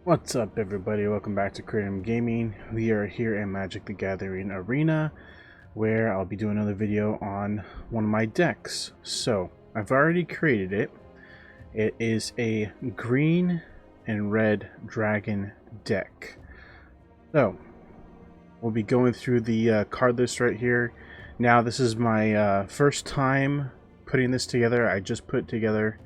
What's up, everybody? Welcome back to Creative Gaming. We are here in Magic the Gathering Arena, where I'll be doing another video on one of my decks. So, I've already created it. It is a green and red dragon deck. So, we'll be going through the card list right here. Now, this is my first time putting this together. I just put it together.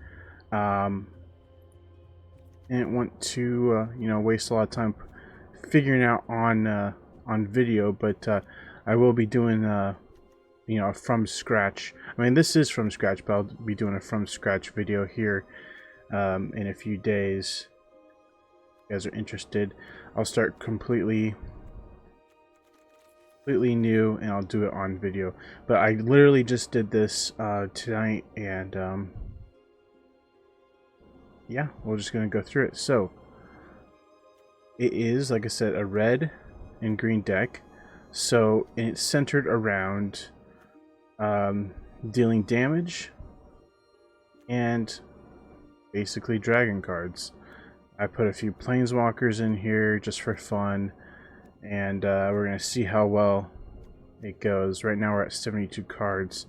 I didn't want to, waste a lot of time figuring out on video, but I will be doing, from scratch. I mean, this is from scratch, but I'll be doing a from scratch video here in a few days. If you guys are interested, I'll start completely new, and I'll do it on video. But I literally just did this tonight, and yeah, we're just going to go through it. So, it is, like I said, a red and green deck. So, it's centered around dealing damage and basically dragon cards. I put a few planeswalkers in here just for fun, and we're going to see how well it goes. Right now we're at 72 cards.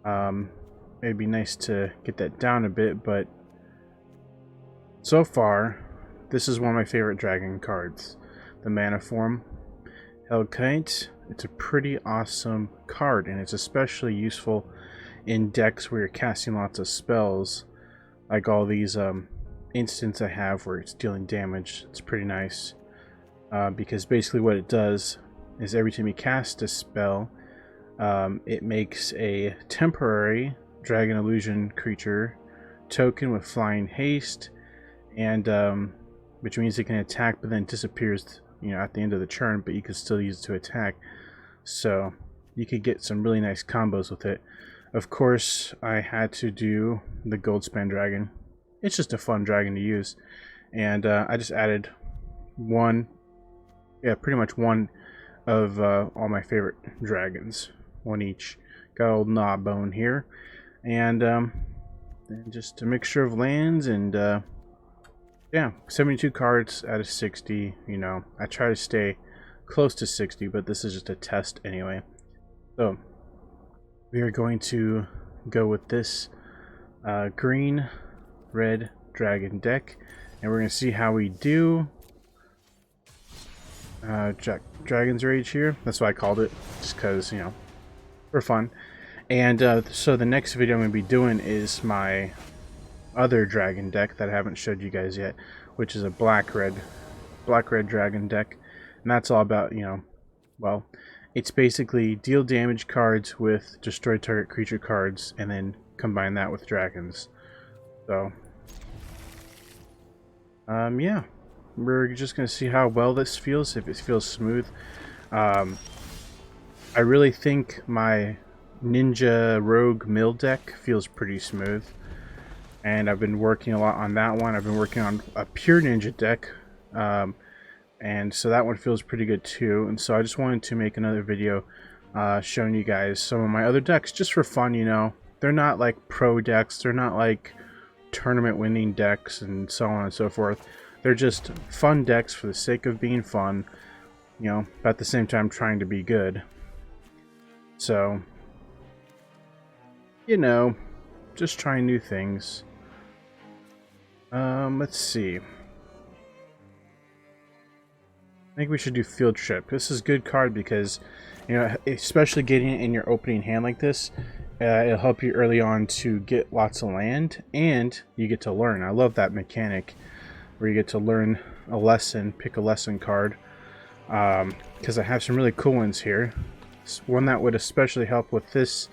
It'd be nice to get that down a bit, but so far, this is one of my favorite dragon cards. The mana form, Hellkite. It's a pretty awesome card, and it's especially useful in decks where you're casting lots of spells, like all these instances I have where it's dealing damage. It's pretty nice, because basically what it does is every time you cast a spell, it makes a temporary dragon illusion creature token with flying haste, and which means it can attack but then disappears at the end of the turn, but you can still use it to attack. So you could get some really nice combos with it. Of course, I had to do the Goldspan Dragon. It's just a fun dragon to use, and I just added pretty much one of all my favorite dragons, one each. Got old Gnawbone here, and just a mixture of lands, and yeah, 72 cards out of 60. I try to stay close to 60, but this is just a test anyway. So, we are going to go with this green, red dragon deck, and we're going to see how we do. Dragon's Rage here. That's why I called it, just because, for fun. And so the next video I'm going to be doing is my other dragon deck that I haven't showed you guys yet, which is a black red dragon deck, and that's all about, well, it's basically deal damage cards with destroy target creature cards, and then combine that with dragons. So yeah, we're just gonna see how well this feels, if it feels smooth. I really think my Ninja Rogue Mill deck feels pretty smooth, and I've been working a lot on that one. I've been working on a pure ninja deck, and so that one feels pretty good too. And so I just wanted to make another video showing you guys some of my other decks just for fun. They're not like pro decks, they're not like tournament winning decks and so on and so forth. They're just fun decks for the sake of being fun, but at the same time trying to be good. So, just trying new things. Let's see. I think we should do Field Trip. This is a good card because, especially getting it in your opening hand like this, it'll help you early on to get lots of land, and you get to learn. I love that mechanic where you get to learn a lesson, pick a lesson card, because I have some really cool ones here. One that would especially help with this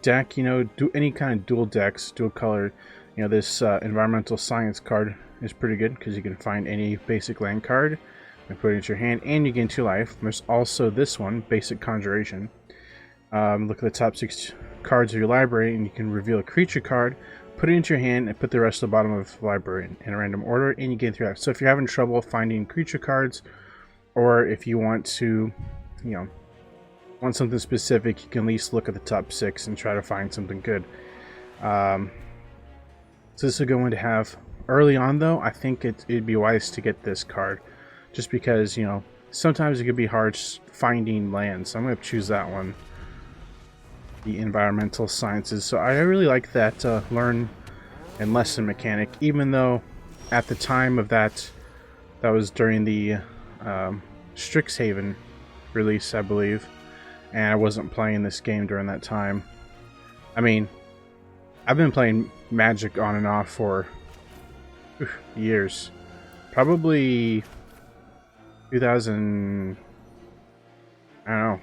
deck, do any kind of dual decks, dual color. This environmental science card is pretty good because you can find any basic land card and put it into your hand, and you gain 2 life. There's also this one, basic conjuration. Look at the top 6 cards of your library, and you can reveal a creature card, put it into your hand, and put the rest of the bottom of the library in a random order, and you gain 3 life. So if you're having trouble finding creature cards, or if you want to, want something specific, you can at least look at the top 6 and try to find something good. So this is going to have early on though, I think it'd be wise to get this card, just because, you know, sometimes it could be hard finding land. So I'm going to choose that one, the environmental sciences. So I really like that learn and lesson mechanic, even though at the time of that was during the Strixhaven release, I believe, and I wasn't playing this game during that time. I mean, I've been playing Magic on and off for years. Probably 2000, I don't know,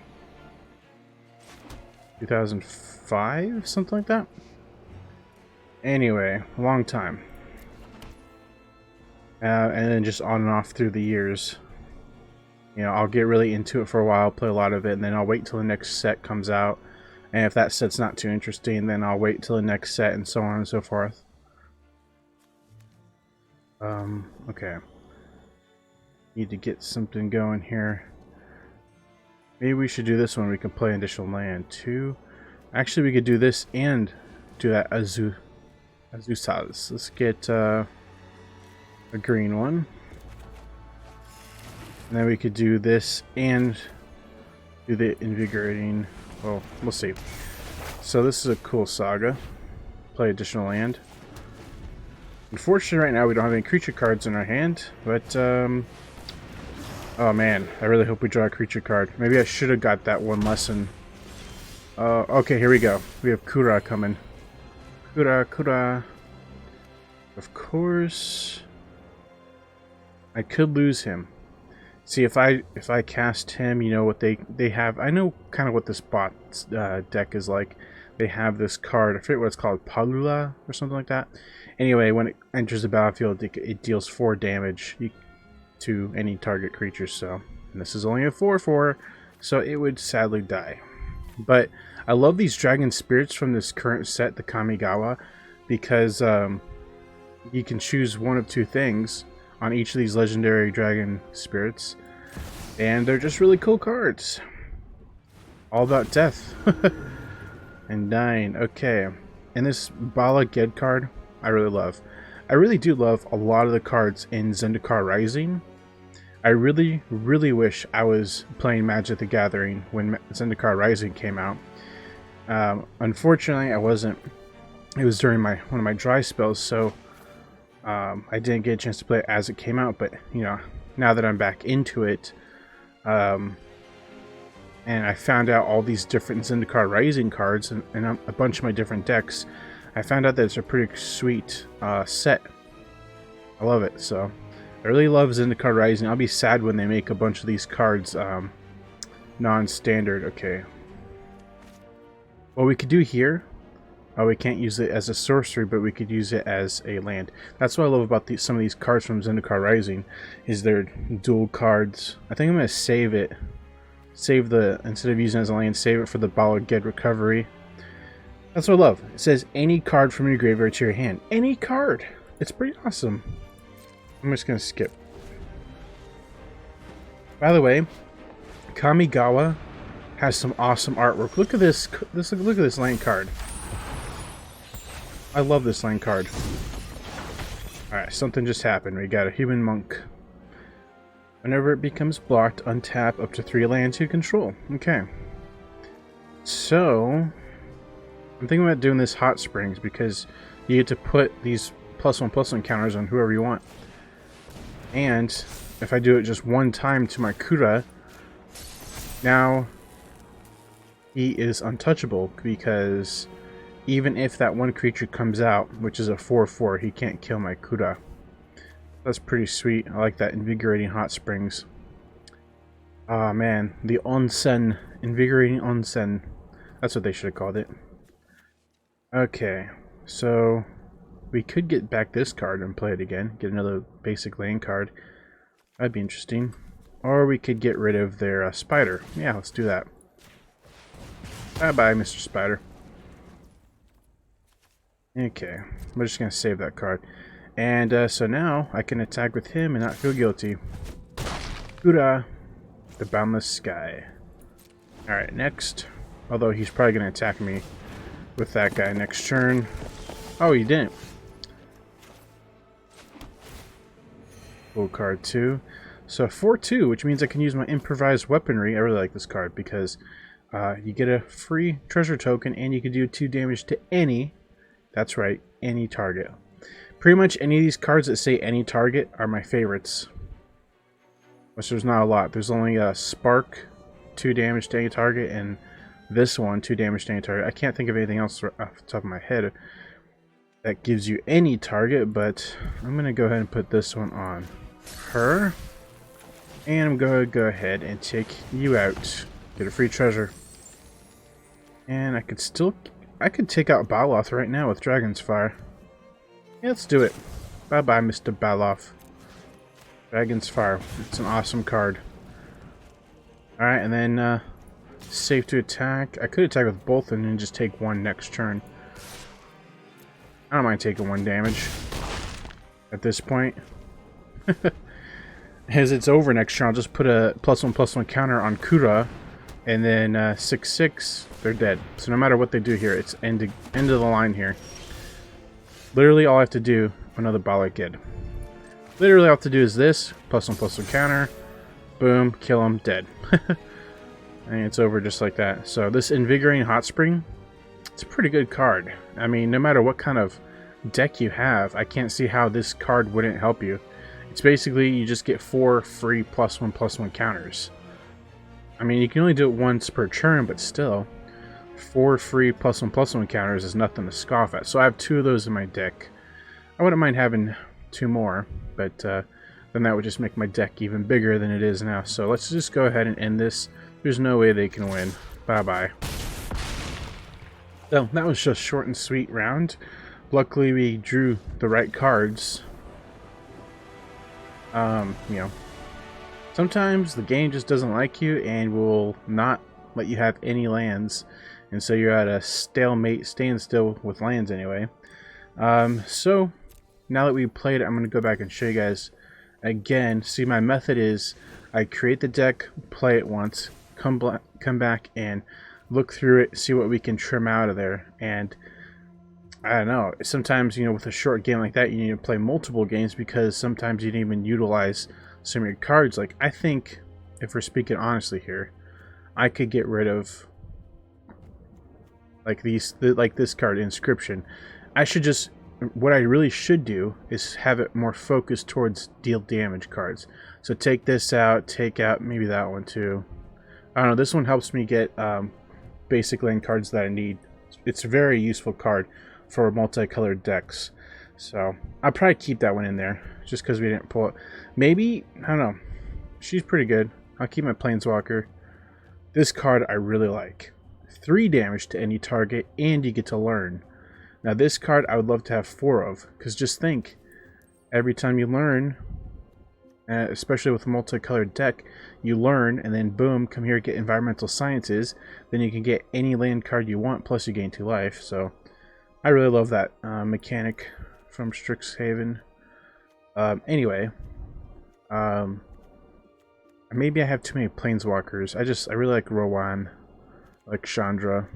2005, something like that. Anyway, long time. And then just on and off through the years. You know, I'll get really into it for a while, play a lot of it, and then I'll wait till the next set comes out. And if that set's not too interesting, then I'll wait till the next set, and so on and so forth. Okay. Need to get something going here. Maybe we should do this one. We can play additional land too. Actually, we could do this and do that Azuzas. Let's get a green one. And then we could do this and do the invigorating. Well, we'll see. So this is a cool saga. Play additional land. Unfortunately, right now we don't have any creature cards in our hand, but oh man, I really hope we draw a creature card. Maybe I should have got that one lesson. Okay, here we go. We have Kura coming. Kura. Of course, I could lose him. See, if I cast him, you know what they have. I know kind of what this bot deck is like. They have this card. I forget what it's called, Palula or something like that. Anyway, when it enters the battlefield, it deals 4 damage to any target creature. So, and this is only a 4/4, so it would sadly die. But I love these dragon spirits from this current set, the Kamigawa, because you can choose one of 2 things on each of these legendary dragon spirits, and they're just really cool cards. All about death and dying. Okay, and this Bala Ged card I really love. I really do love a lot of the cards in Zendikar Rising. I really wish I was playing Magic the Gathering when Zendikar Rising came out. Unfortunately, I wasn't. It was during one of my dry spells, so I didn't get a chance to play it as it came out. But you know, now that I'm back into it, and I found out all these different Zendikar Rising cards and a bunch of my different decks, I found out that it's a pretty sweet set. I love it. So I really love Zendikar Rising. I'll be sad when they make a bunch of these cards non-standard. Okay. What we could do here, we can't use it as a sorcery, but we could use it as a land. That's what I love about some of these cards from Zendikar Rising, is they're dual cards. I think I'm going to save it. Instead of using it as a land, save it for the Bala Ged recovery. That's what I love. It says any card from your graveyard to your hand. Any card. It's pretty awesome. I'm just going to skip. By the way, Kamigawa has some awesome artwork. Look at this. Look at this land card. I love this land card. Alright, something just happened. We got a human monk. Whenever it becomes blocked, untap up to 3 lands you control. Okay. So, I'm thinking about doing this hot springs because you get to put these +1/+1 counters on whoever you want. And if I do it just one time to my Kura, now he is untouchable, because even if that one creature comes out, which is a 4/4, he can't kill my Kura. That's pretty sweet. I like that. Invigorating hot springs. Ah man, the onsen. Invigorating onsen. That's what they should have called it. Okay, so we could get back this card and play it again. Get another basic land card. That'd be interesting. Or we could get rid of their spider. Yeah, let's do that. Bye-bye, Mr. Spider. Okay, we're just going to save that card. And so now I can attack with him and not feel guilty. Kura, the Boundless Sky. Alright, next. Although he's probably going to attack me with that guy next turn. Oh, he didn't. Cool card too. So 4/2, which means I can use my improvised weaponry. I really like this card because you get a free treasure token and you can do 2 damage to any, that's right, any target. Pretty much any of these cards that say any target are my favorites. Which there's not a lot. There's only a Spark, 2 damage to any target, and this one, 2 damage to any target. I can't think of anything else off the top of my head that gives you any target, but I'm going to go ahead and put this one on her. And I'm going to go ahead and take you out. Get a free treasure. And I could take out Baloth right now with Dragon's Fire. Yeah, let's do it. Bye-bye, Mr. Baloth. Dragon's Fire. It's an awesome card. Alright, and then safe to attack. I could attack with both and then just take 1 next turn. I don't mind taking 1 damage at this point. As it's over next turn, I'll just put a +1/+1 counter on Kura, and then 6/6, they're dead. So no matter what they do here, it's end of the line here. Literally all I have to do, another Balak Gid. Literally all I have to do is this, +1/+1 counter, boom, kill him, dead. And it's over just like that. So this Invigorating Hot Spring, it's a pretty good card. I mean, no matter what kind of deck you have, I can't see how this card wouldn't help you. It's basically, you just get 4 free +1/+1 counters. I mean, you can only do it once per turn, but still, 4 free +1/+1 counters is nothing to scoff at. So I have 2 of those in my deck. I wouldn't mind having 2 more, but then that would just make my deck even bigger than it is now. So let's just go ahead and end this. There's no way they can win. Bye-bye. So that was just a short and sweet round. Luckily, we drew the right cards. You know, sometimes the game just doesn't like you and will not let you have any lands, and so you're at a stalemate, standstill with lands anyway. So now that we've played, I'm going to go back and show you guys again. See, my method is I create the deck, play it once, come back and look through it, see what we can trim out of there. And I don't know, sometimes, you know, with a short game like that, you need to play multiple games because sometimes you didn't even utilize some of your cards. Like, I think, if we're speaking honestly here, I could get rid of like this card, Inscription. I should just, what I really should do is have it more focused towards deal damage cards. So take this out, take out maybe that one too. I don't know, this one helps me get basic land cards that I need. It's a very useful card for multicolored decks. So I'll probably keep that one in there just because we didn't pull it. Maybe, I don't know, she's pretty good. I'll keep my Planeswalker. This card I really like. 3 damage to any target and you get to learn. Now this card I would love to have 4 of, because just think, every time you learn, especially with a multicolored deck, you learn and then boom, come here, get Environmental Sciences, then you can get any land card you want, plus you gain 2 life. So I really love that mechanic from Strixhaven. Anyway, maybe I have too many Planeswalkers. I really like Rowan, like Chandra.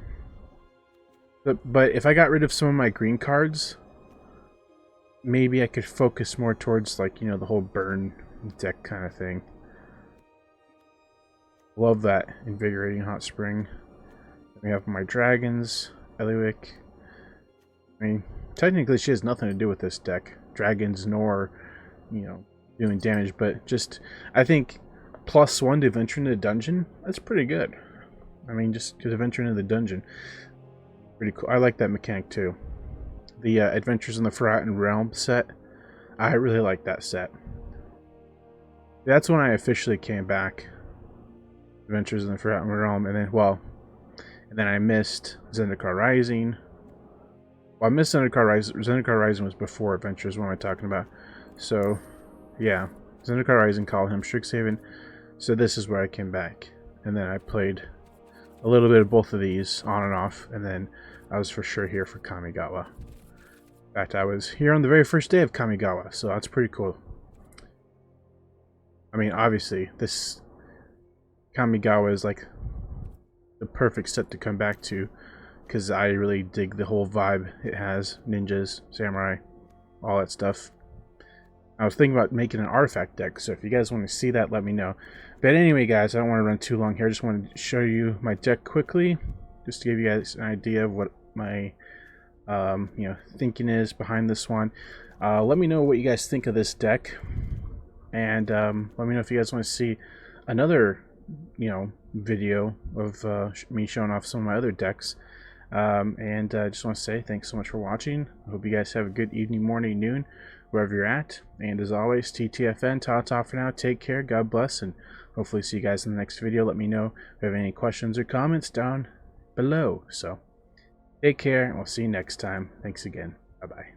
But if I got rid of some of my green cards, maybe I could focus more towards, like, you know, the whole burn deck kind of thing. Love that Invigorating Hot Spring. We have my dragons, Eliwick. I mean, technically she has nothing to do with this deck. Dragons nor, you know, doing damage, but just, I think +1 to venture into the dungeon, that's pretty good. I mean, just to venture into the dungeon. Pretty cool. I like that mechanic too. The Adventures in the Forgotten Realm set, I really like that set. That's when I officially came back. Adventures in the Forgotten Realm, and then, well, and then I missed Zendikar Rising. Well, I missed Zendikar Rising. Zendikar Rising was before Adventures. What am I talking about? So, yeah, Zendikar Rising, Called Strixhaven. So this is where I came back, and then I played a little bit of both of these on and off, and then I was for sure here for Kamigawa. In fact, I was here on the very first day of Kamigawa, so that's pretty cool. I mean, obviously, this Kamigawa is like the perfect set to come back to, because I really dig the whole vibe it has. Ninjas, samurai, all that stuff. I was thinking about making an artifact deck, so if you guys want to see that, let me know. But anyway, guys, I don't want to run too long here. I just wanted to show you my deck quickly, just to give you guys an idea of what my thinking is behind this one. Let me know what you guys think of this deck, and let me know if you guys want to see another video of me showing off some of my other decks. And I just want to say thanks so much for watching. I hope you guys have a good evening, morning, noon, wherever you're at. And as always, TTFN, ta-ta for now. Take care, God bless, and hopefully see you guys in the next video. Let me know if you have any questions or comments down below. So take care, and we'll see you next time. Thanks again. Bye-bye.